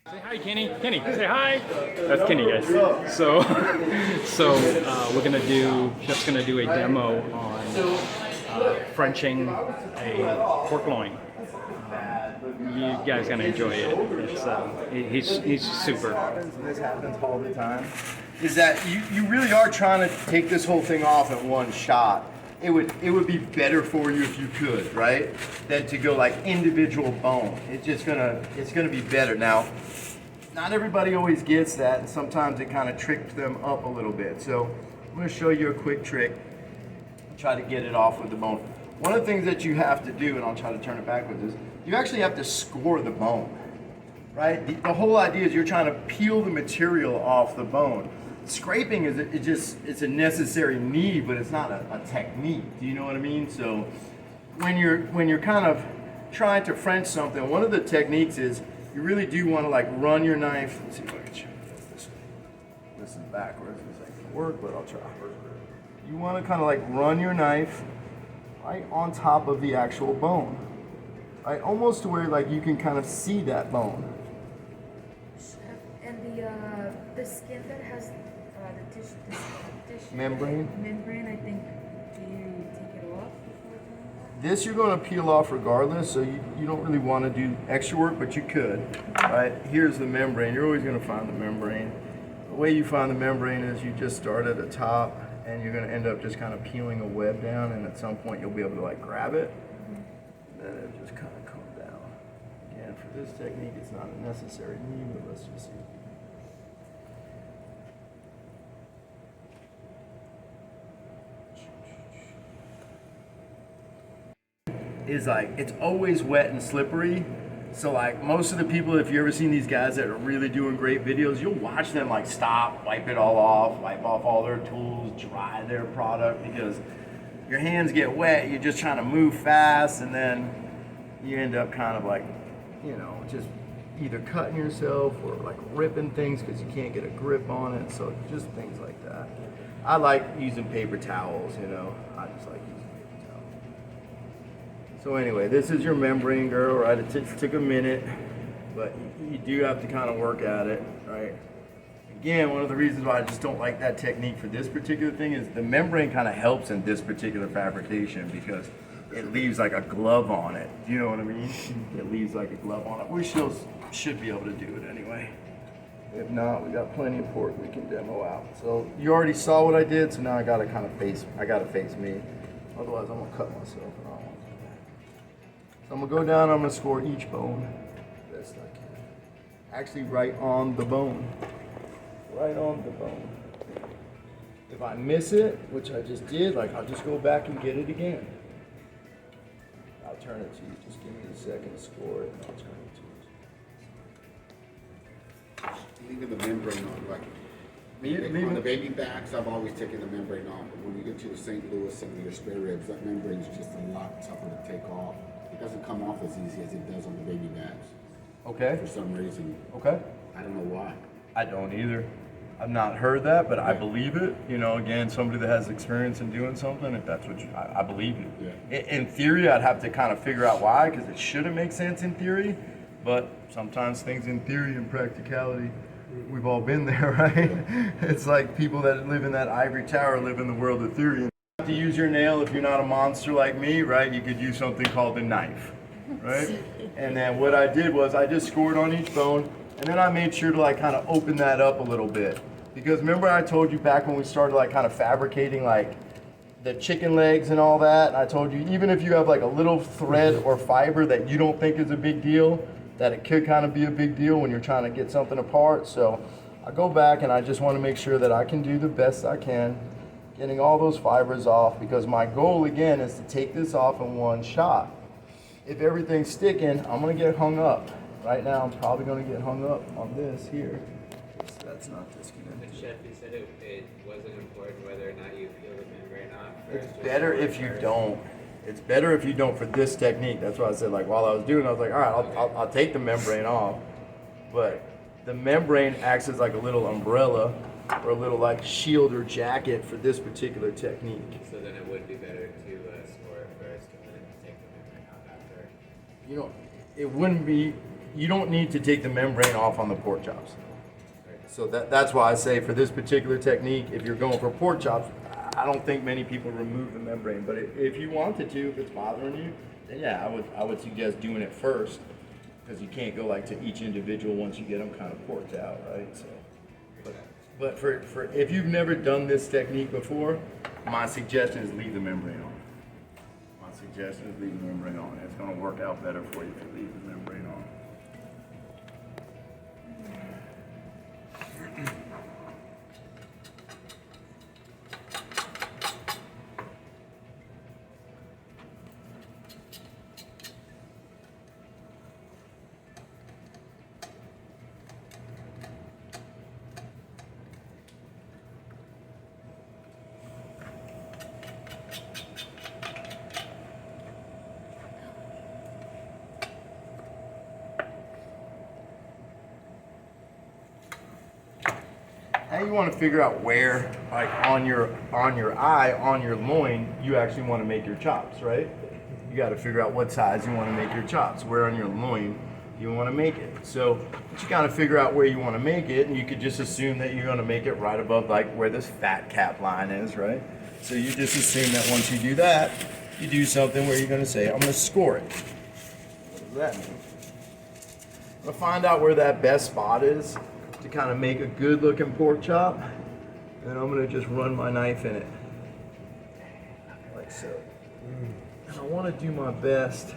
Say hi, Kenny. Kenny, say hi. That's Kenny, guys. So we're just gonna do a demo on Frenching a pork loin. You guys gonna enjoy it. He's super. This happens all the time. Is that you really are trying to take this whole thing off at one shot. It would be better for you if you could, right? Than to go like individual bone. It's gonna be better. Now, not everybody always gets that, and sometimes it kind of tricks them up a little bit. So I'm gonna show you a quick trick. Try to get it off with the bone. One of the things that you have to do, and I'll try to turn it backwards, is you actually have to score the bone, right? The whole idea is you're trying to peel the material off the bone. Scraping it's a necessary need, but it's not a technique. Do you know what I mean? So when you're kind of trying to French something, one of the techniques is you really do want to like run your knife. Let's see if I can show you this is backwards. This ain't gonna work, but I'll try. You want to kind of like run your knife right on top of the actual bone, right, almost to where like you can kind of see that bone. And the skin that has the tissue Membrane, I think, do you take it off before doing that? This you're going to peel off regardless, so you don't really want to do extra work, but you could. Right, here's the membrane. You're always going to find the membrane. The way you find the membrane is you just start at the top, and you're going to end up just kind of peeling a web down, and at some point you'll be able to like grab it, and then it just kind of come down. Again, for this technique, it's not a necessary need, but let's just see. Is like, it's always wet and slippery. So like most of the people, if you ever seen these guys that are really doing great videos, you'll watch them like stop, wipe it all off, wipe off all their tools, dry their product, because your hands get wet, you're just trying to move fast, and then you end up kind of like, you know, just either cutting yourself or like ripping things because you can't get a grip on it. So just things like that. I like using paper towels, you know, I just like using paper towels. So anyway, this is your membrane, girl, right? It took a minute, but you do have to kind of work at it, right? Again, one of the reasons why I just don't like that technique for this particular thing is the membrane kind of helps in this particular fabrication because it leaves like a glove on it. Do you know what I mean? It leaves like a glove on it. We still should be able to do it anyway. If not, we got plenty of pork we can demo out. So you already saw what I did, so now I gotta kind of face me. Otherwise, I'm gonna cut myself. And I don't want to do that. So I'm gonna go down. I'm gonna score each bone best I can. Actually, right on the bone. Right on the bone. If I miss it, which I just did, like I'll just go back and get it again. I'll turn it to you. Just give me a second to score it, and I'll turn it to you. Leaving the membrane on, like on the baby backs, I've always taken the membrane off. But when you get to the St. Louis and your spare ribs, that membrane is just a lot tougher to take off. It doesn't come off as easy as it does on the baby backs. Okay. For some reason. Okay. I don't know why. I don't either. I've not heard that, but I believe it. You know, again, somebody that has experience in doing something, if that's what I believe you. Yeah. In theory, I'd have to kind of figure out why, because it shouldn't make sense in theory. But sometimes things in theory and practicality, we've all been there, right? It's like people that live in that ivory tower live in the world of theory. You have to use your nail if you're not a monster like me, right? You could use something called a knife, right? And then what I did was I just scored on each bone, and then I made sure to like kind of open that up a little bit. Because remember I told you back when we started like kind of fabricating like the chicken legs and all that, and I told you even if you have like a little thread or fiber that you don't think is a big deal, that it could kind of be a big deal when you're trying to get something apart. So I go back and I just want to make sure that I can do the best I can, getting all those fibers off, because my goal again is to take this off in one shot. If everything's sticking, I'm gonna get hung up. Right now I'm probably gonna get hung up on this here. So that's not disconnected. Chef, you said it wasn't important whether or not you peel the membrane off. It's better if you don't. It's better if you don't for this technique. That's why I said, like, while I was doing it, I was like, all right, I'll take the membrane off. But the membrane acts as like a little umbrella or a little like shield or jacket for this particular technique. So then it would be better to score it first and then take the membrane off after. You know, it wouldn't be, you don't need to take the membrane off on the pork chops. So that's why I say for this particular technique, if you're going for pork chops, I don't think many people remove the membrane. But if you wanted to, if it's bothering you, then yeah, I would suggest doing it first, because you can't go like to each individual once you get them kind of porked out, right? So, but for if you've never done this technique before, my suggestion is leave the membrane on. My suggestion is leave the membrane on. It's going to work out better for you if you leave the membrane on. Now you want to figure out where, like on your eye, on your loin, you actually want to make your chops, right? You got to figure out what size you want to make your chops. Where on your loin you want to make it. So you got to figure out where you want to make it, and you could just assume that you're going to make it right above like where this fat cap line is, right? So you just assume that once you do that, you do something where you're going to say, I'm going to score it. What does that mean? I'm going to find out where that best spot is to kind of make a good looking pork chop, and I'm going to just run my knife in it like so. And I want to do my best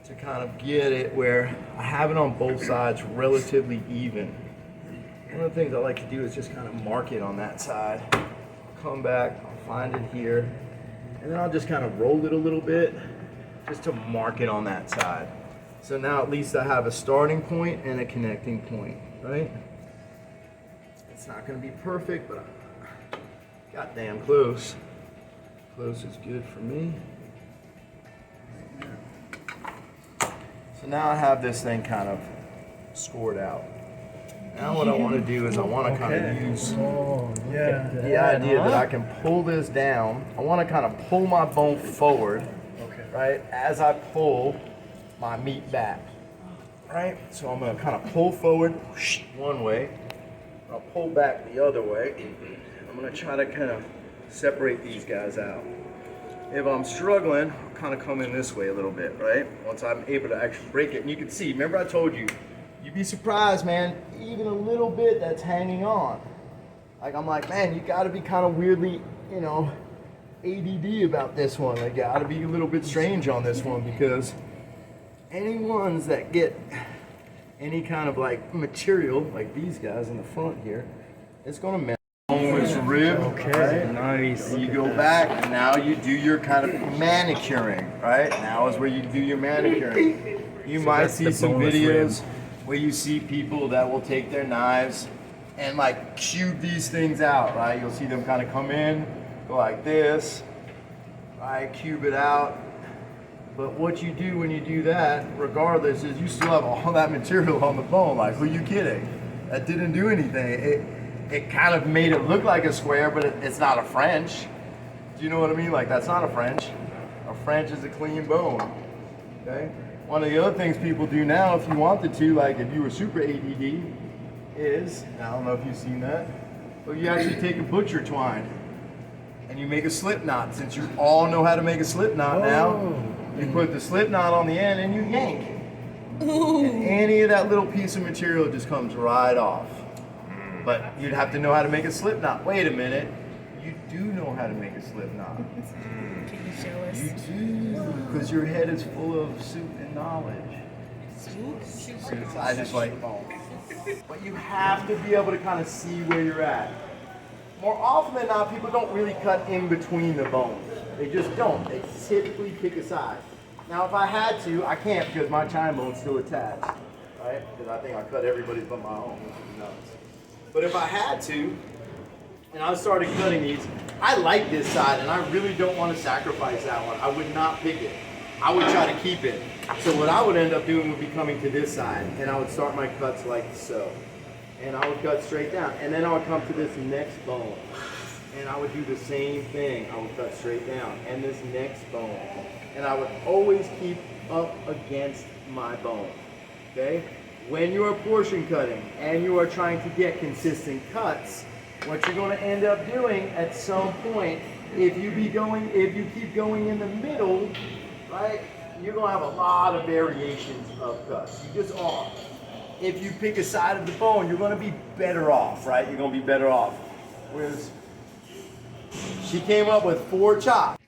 to kind of get it where I have it on both sides relatively even. One of the things I like to do is just kind of mark it on that side. Come back, I'll find it here, and then I'll just kind of roll it a little bit just to mark it on that side. So now at least I have a starting point and a connecting point, right? It's not going to be perfect, but I'm goddamn close. Close is good for me. So now I have this thing kind of scored out. Now what I want to do is I want to kind of use the idea that I can pull this down. I want to kind of pull my bone forward, right, as I pull my meat back, right? So I'm going to kind of pull forward one way. I'll pull back the other way. I'm going to try to kind of separate these guys out. If I'm struggling, I'll kind of come in this way a little bit, right? Once I'm able to actually break it. And you can see, remember I told you, you'd be surprised, man, even a little bit that's hanging on. Like, I'm like, man, you got to be kind of weirdly, you know, ADD about this one. Like, got to be a little bit strange on this one, because any ones that get any kind of like material, like these guys in the front here, it's going to mess this rib. Okay, right? Nice. And you go back, and now you do your kind of manicuring, right? Now is where you do your manicuring. You might see some videos where you see people that will take their knives and like cube these things out, right? You'll see them kind of come in, go like this, right? Cube it out. But what you do when you do that, regardless, is you still have all that material on the bone. Like, who are you kidding? That didn't do anything. It kind of made it look like a square, but it's not a French. Do you know what I mean? Like, that's not a French. A French is a clean bone, okay? One of the other things people do now, if you wanted to, like if you were super ADD, is, I don't know if you've seen that, but you actually take a butcher twine and you make a slip knot. Since you all know how to make a slip knot now, you put the slip knot on the end and you yank. And any of that little piece of material just comes right off. But you'd have to know how to make a slip knot. Wait a minute, you do know how to make a slip knot. Can you show us? You do, because your head is full of soup and knowledge. I just like bones. But you have to be able to kind of see where you're at. More often than not, people don't really cut in between the bones. They just don't. They typically pick a side. Now, if I had to, I can't because my chine bone's still attached, right? Because I think I cut everybody's but my own, which is nuts. But if I had to, and I started cutting these, I like this side, and I really don't want to sacrifice that one. I would not pick it. I would try to keep it. So what I would end up doing would be coming to this side, and I would start my cuts like so. And I would cut straight down. And then I would come to this next bone. And I would do the same thing. I would cut straight down. And this next bone. And I would always keep up against my bone. okay? When you are portion cutting and you are trying to get consistent cuts, what you're going to end up doing at some point, if you keep going in the middle, right, you're going to have a lot of variations of cuts. You just are. If you pick a side of the bone, you're going to be better off, right? You're going to be better off. Whereas she came up with 4 chops.